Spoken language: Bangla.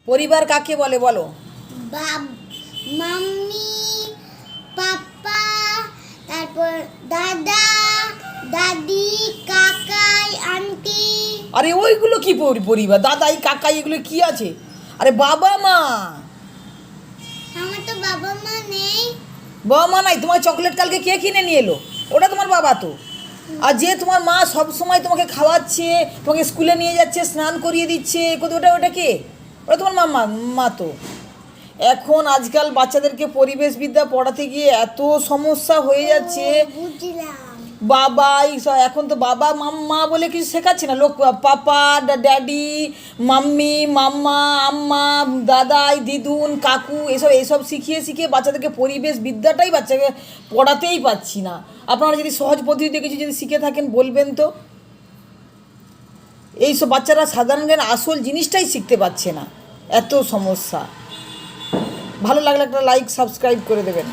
পরিবার কাকে বলে বলো? মাম্মি, পাপা, তারপর দাদা, দাদি, কাকাই, আন্টি। আরে ওইগুলো কি পরিবার? দাদাই কাকাই এগুলো কি আছে? আরে বাবা মা। আমার তো বাবা মা নেই। বাবা মা নাই? তোমার চকলেট কালকে কে কিনে নিয়ে এলো? ওটা তোমার বাবা তো। আর যে তোমার মা সব সময় তোমাকে খাওয়াচ্ছে, তোমাকে স্কুলে নিয়ে যাচ্ছে, স্নান করিয়ে দিচ্ছে, ওটা কে? ওটা তোমার মা তো। এখন আজকাল বাচ্চাদেরকে পরিবেশবিদ্যা পড়াতে গিয়ে এত সমস্যা হয়ে যাচ্ছে। বুঝলাম। বাবাই এখন তো বাবা মাম্মা বলে কিছু শেখাচ্ছে না, লোক পাপা, ড্যাডি, মাম্মি, মাম্মা, আম্মা, দাদাই, দিদুন, কাকু, এসব শিখিয়ে বাচ্চাদেরকে পরিবেশ বিদ্যাটাই বাচ্চাকে পড়াতেই পাচ্ছি না। আপনারা যদি সহজ পদ্ধতিতে কিছু যদি শিখে থাকেন বলবেন তো। এইসব বাচ্চারা সাধারণ জ্ঞান আসল জিনিসটাই শিখতে পারছে না, এত সমস্যা। ভালো লাগলে একটা লাইক সাবস্ক্রাইব করে দেবেন।